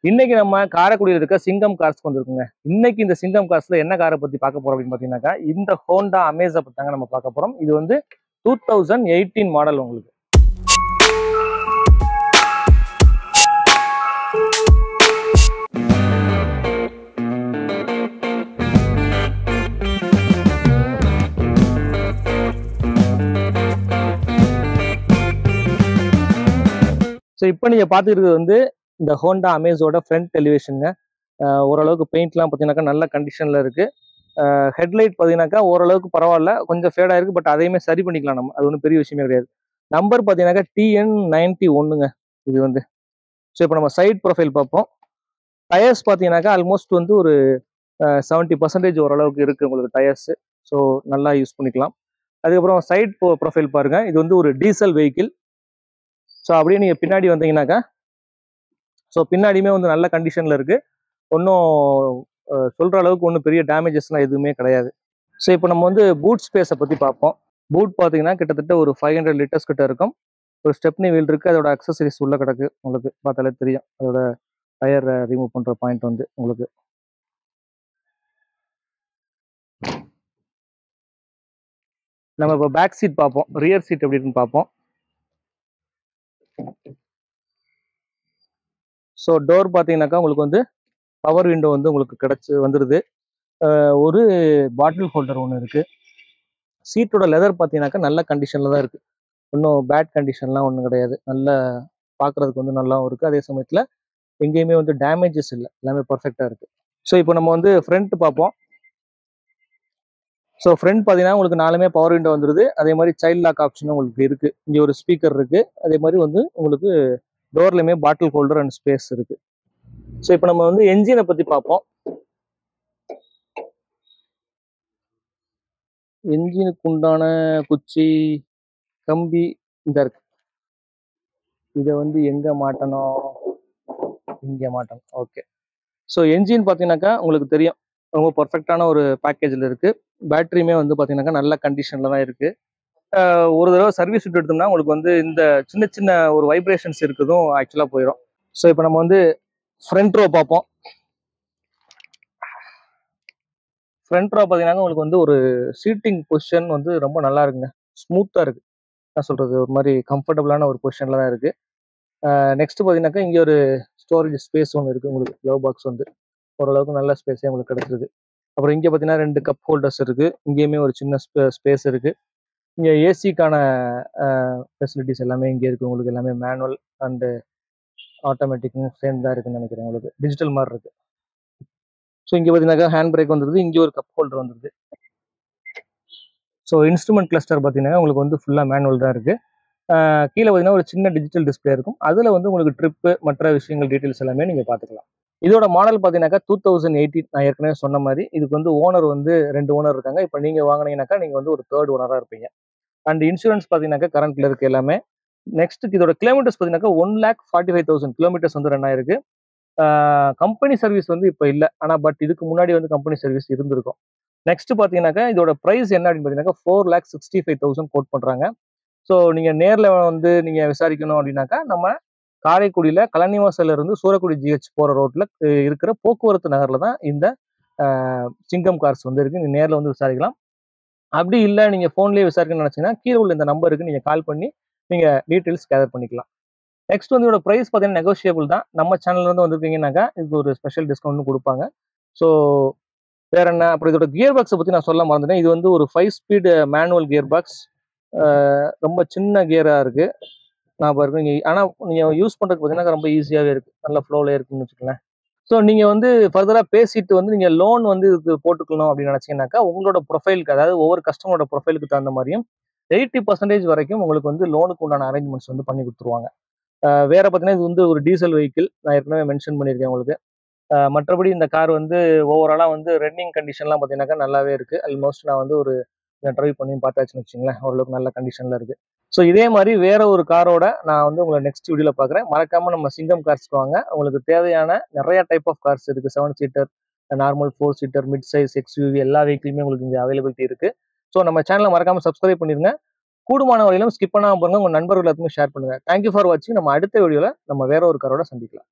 இன்னைக்கு நம்ம காரைக்குடியில் இருக்க சிங்கம் கார்ஸ்க்கு வந்திருக்குங்க. இன்னைக்கு இந்த சிங்கம் கார்ஸ்ல என்ன காரை பத்தி பார்க்க போறோம் அப்படின்னு பாத்தீங்கன்னாக்கா, இந்த ஹோண்டா அமேஸை பத்தி தாங்க நம்ம பார்க்க போறோம். இது வந்து 2018 மாடல் உங்களுக்கு. ஸோ இப்போ நீங்க பாத்துக்கிறது வந்து இந்த ஹோண்டா அமேஸோட ஃப்ரண்ட் எலிவேஷனுங்க. ஓரளவுக்கு பெயிண்ட்லாம் பார்த்தீங்கன்னாக்கா நல்ல கண்டிஷனில் இருக்கு. ஹெட்லைட் பார்த்தீங்கன்னாக்கா ஓரளவுக்கு பரவாயில்ல, கொஞ்சம் ஃபேடாக இருக்கு. பட் அதையுமே சரி பண்ணிக்கலாம் நம்ம, அது ஒன்றும் பெரிய விஷயமே கிடையாது. நம்பர் பார்த்தீங்கன்னாக்கா TN91ங்க இது வந்து. ஸோ இப்போ நம்ம சைட் ப்ரொஃபைல் பார்ப்போம். டயர்ஸ் பார்த்தீங்கன்னாக்கா ஆல்மோஸ்ட் வந்து ஒரு 70% ஓரளவுக்கு இருக்கு உங்களுக்கு டயர்ஸ். ஸோ நல்லா யூஸ் பண்ணிக்கலாம். அதுக்கப்புறம் சைட் ப்ரொஃபைல் பாருங்க, இது வந்து ஒரு டீசல் வெஹிக்கிள். ஸோ அப்படியே நீங்கள் பின்னாடி வந்தீங்கன்னாக்கா, ஸோ பின்னாடியுமே வந்து நல்ல கண்டிஷனில் இருக்குது. ஒன்றும் சொல்கிற அளவுக்கு ஒன்றும் பெரிய டேமேஜஸ்லாம் எதுவுமே கிடையாது. ஸோ இப்போ நம்ம வந்து பூட் ஸ்பேஸை பற்றி பார்ப்போம். பூட் பார்த்தீங்கன்னா கிட்டத்தட்ட ஒரு 500 லிட்டர்ஸ் கிட்ட இருக்கும். ஒரு ஸ்டெப்னி வீல் இருக்குது, அதோட அக்சசரிஸ் உள்ளே கிடக்கு. உங்களுக்கு பார்த்தாலே தெரியும் அதோட டயர் ரிமூவ் பண்ணுற பாயிண்ட் வந்து உங்களுக்கு. நம்ம இப்போ பேக் சீட் பார்ப்போம், ரியர் சீட் எப்படி இருக்குன்னு பார்ப்போம். ஸோ டோர் பார்த்தீங்கன்னாக்கா உங்களுக்கு வந்து பவர் விண்டோ வந்து உங்களுக்கு வந்துடுது. ஒரு பாட்டில் ஹோல்டர் ஒன்று இருக்குது. சீட்டோட லெதர் பார்த்தீங்கன்னாக்கா நல்ல கண்டிஷனில் தான் இருக்குது. ஒன்றும் பேட் கண்டிஷன்லாம் ஒன்றும் கிடையாது. நல்ல பார்க்குறதுக்கு வந்து நல்லாவும் இருக்குது. அதே சமயத்தில் எங்கேயுமே வந்து டேமேஜஸ் இல்லை, எல்லாமே பர்ஃபெக்டாக இருக்குது. ஸோ இப்போ நம்ம வந்து ஃப்ரண்ட் பார்ப்போம். ஸோ ஃப்ரண்ட் பார்த்தீங்கன்னா உங்களுக்கு நாலுமே பவர் விண்டோ வந்துடுது. அதே மாதிரி சைல்ட் லாக் ஆப்ஷனும் உங்களுக்கு இருக்குது. இங்கே ஒரு ஸ்பீக்கர் இருக்குது. அதே மாதிரி வந்து உங்களுக்கு டோர்லையுமே பாட்டில் ஹோல்டர் அண்ட் ஸ்பேஸ் இருக்குது. ஸோ இப்போ நம்ம வந்து என்ஜினை பற்றி பார்ப்போம். என்ஜினுக்கு உண்டான குச்சி கம்பி இந்த இருக்கு. இதை வந்து எங்கே மாட்டணும், இங்கே மாட்டணும். ஓகே. ஸோ என்ஜின் பார்த்தீங்கன்னாக்கா உங்களுக்கு தெரியும், ரொம்ப பர்ஃபெக்டான ஒரு பேக்கேஜில் இருக்குது. பேட்டரியுமே வந்து பார்த்தீங்கன்னாக்கா நல்ல கண்டிஷனில் தான் இருக்குது. ஒரு தடவை சர்வீஸ் விட்டு எடுத்தோம்னா உங்களுக்கு வந்து இந்த சின்ன சின்ன ஒரு வைப்ரேஷன்ஸ் இருக்குதும் ஆக்சுவலாக போயிடும். ஸோ இப்போ நம்ம வந்து ஃப்ரண்ட் ரோ பார்ப்போம். ஃப்ரண்ட் ரோ பார்த்தீங்கன்னா உங்களுக்கு வந்து ஒரு சீட்டிங் பொசிஷன் வந்து ரொம்ப நல்லா இருக்குங்க, ஸ்மூத்தாக இருக்குது. என்ன சொல்கிறது, ஒரு மாதிரி கம்ஃபர்டபுளான ஒரு பொசிஷனில் தான் இருக்குது. நெக்ஸ்ட் பார்த்தீங்கன்னாக்கா இங்கே ஒரு ஸ்டோரேஜ் ஸ்பேஸ் ஒன்று இருக்குது. உங்களுக்கு க்ளவ் பாக்ஸ் வந்து ஓரளவுக்கு நல்ல ஸ்பேஸே உங்களுக்கு கிடச்சிருக்கு. அப்புறம் இங்கே பார்த்தீங்கன்னா 2 கப் ஹோல்டர்ஸ் இருக்குது. இங்கேயுமே ஒரு சின்ன ஸ்பேஸ் இருக்குது. இங்கே ஏசிக்கான ஃபெசிலிட்டிஸ் எல்லாமே இங்கே இருக்குது. உங்களுக்கு எல்லாமே மேனுவல் அண்டு ஆட்டோமேட்டிக்கும் சேர்ந்து தான் இருக்குன்னு நினைக்கிறேன். உங்களுக்கு டிஜிட்டல் மாதிரி இருக்குது. ஸோ இங்கே பார்த்தீங்கன்னாக்கா ஹேண்ட் பிரேக் வந்துருது. இங்கே ஒரு கப் ஹோல்டர் வந்துருது. ஸோ இன்ஸ்ட்ருமெண்ட் கிளஸ்டர் பார்த்தீங்கன்னா உங்களுக்கு வந்து ஃபுல்லாக மேனுவல் தான் இருக்குது. கீழே பார்த்தீங்கன்னா ஒரு சின்ன டிஜிட்டல் டிஸ்பிளே இருக்கும். அதில் வந்து உங்களுக்கு ட்ரிப்பு மற்ற விஷயங்கள் டீட்டெயில்ஸ் எல்லாமே நீங்கள் பார்த்துக்கலாம். இதோட மாடல் பார்த்தீங்கன்னாக்கா 2018. நான் ஏற்கனவே சொன்ன மாதிரி இதுக்கு வந்து ஓனர் வந்து 2 ஓனர் இருக்காங்க. இப்போ நீங்கள் வாங்கினீங்கன்னாக்கா நீங்கள் வந்து ஒரு 3rd ஓனராக இருப்பீங்க. அண்ட் இன்சூரன்ஸ் பார்த்தீங்கன்னாக்கா கரண்ட்ல இருக்கு எல்லாமே. நெக்ஸ்ட் இதோட கிலோமீட்டர்ஸ் பார்த்தீங்கன்னா 1,45,000 கிலோமீட்டர்ஸ் வந்து ரன் ஆயிருக்கு. கம்பெனி சர்வீஸ் வந்து இப்போ இல்லை, ஆனால் பட் இதுக்கு முன்னாடி வந்து கம்பெனி சர்வீஸ் இருந்திருக்கும். நெக்ஸ்ட் பார்த்தீங்கன்னாக்கா இதோட ப்ரைஸ் என்ன அப்படின்னு பார்த்தீங்கன்னா 4,65,000 கோட் பண்ணுறாங்க. ஸோ நீங்கள் நேரில் வந்து நீங்கள் விசாரிக்கணும் அப்படின்னாக்கா நம்ம காரைக்குடியில் கலனிவாசல்ல இருந்து சூரக்குடி ஜிஹெச் போகிற ரோட்டில் இருக்கிற போக்குவரத்து நகரில் தான் இந்த சிங்கம் கார்ஸ் வந்து இருக்குது. நீங்கள் நேரில் வந்து விசாரிக்கலாம். அப்படி இல்லை நீங்கள் ஃபோன்லேயே விசாரிக்கணும்னு நினச்சிங்கன்னா கீழே உள்ள இந்த நம்பருக்கு நீங்கள் கால் பண்ணி நீங்கள் டீட்டெயில்ஸ் கேதர் பண்ணிக்கலாம். நெக்ஸ்ட் வந்து இதோட ப்ரைஸ் பார்த்தீங்கன்னா நெகோஷியபிள் தான். நம்ம சேனல்லேருந்து வந்திருக்கீங்கன்னாக்கா இதுக்கு ஒரு ஸ்பெஷல் டிஸ்கவுண்ட்டும் கொடுப்பாங்க. ஸோ வேற என்ன, அப்புறம் இதோட கியர் பாக்ஸை பற்றி நான் சொல்ல மறந்துட்டேன். இது வந்து ஒரு 5 ஸ்பீடு மேனுவல் கியர் பாக்ஸ். ரொம்ப சின்ன கியராக இருக்குது. நான் பாருங்க நீங்கள், ஆனால் நீங்கள் யூஸ் பண்ணுறதுக்கு பார்த்தீங்கன்னா ரொம்ப ஈஸியாகவே இருக்குது, நல்ல ஃப்ளோவில் இருக்குன்னு வச்சுக்கோங்களேன். ஸோ நீங்கள் வந்து ஃபர்தராக பேசிட்டு வந்து நீங்கள் லோன் வந்து இதுக்கு போட்டுக்கணும் அப்படின்னு நினச்சிங்கன்னாக்கா உங்களோட ப்ரொஃபைலுக்கு, அதாவது ஒவ்வொரு கஸ்டமரோட ப்ரொஃபைலுக்கு தகுந்த மாதிரியும் 80% வரைக்கும் உங்களுக்கு வந்து லோனுக்கு உண்டான அரேஞ்ச்மெண்ட்ஸ் வந்து பண்ணி கொடுத்துருவாங்க. வேற பார்த்தீங்கன்னா இது வந்து ஒரு டீசல் வெஹிக்கிள், நான் ஏற்கனவே மென்ஷன் பண்ணியிருக்கேன் உங்களுக்கு. மற்றபடி இந்த கார் வந்து ஓவராலாக வந்து ரன்னிங் கண்டிஷன்லாம் பார்த்தீங்கன்னாக்கா நல்லாவே இருக்குது. ஆல்மோஸ்ட் நான் வந்து ஒரு ட்ரைவ் பண்ணி பார்த்தாச்சுன்னு வச்சுங்களேன், ஓரளவுக்கு நல்ல கண்டிஷனில் இருக்குது. ஸோ இதே மாதிரி வேற ஒரு காரோட நான் வந்து உங்களை நெக்ஸ்ட் வீடியோவில் பார்க்குறேன். மறக்காம நம்ம சிங்கம் கார்ஸ்க்கு வாங்க. உங்களுக்கு தேவையான நிறைய டைப் ஆஃப் கார்ஸ் இருக்குது. 7 seater, normal 4 seater, mid size, XUV எல்லா வெஹிக்கிளுமே உங்களுக்கு இங்கே அவைலபிலிட்டி இருக்குது. ஸோ நம்ம சேனலை மறக்காம சப்ஸ்கிரைப் பண்ணிருங்க. கூடுமான வரையிலும் ஸ்கிப் பண்ணாமல் பாருங்க, உங்கள் நண்பர்கள் எல்லாத்துமே ஷேர் பண்ணுங்க. தேங்க்யூ ஃபார் வாட்சிங். நம்ம அடுத்த வீடியோவில் நம்ம வேற ஒரு காரோட சந்திக்கலாம்.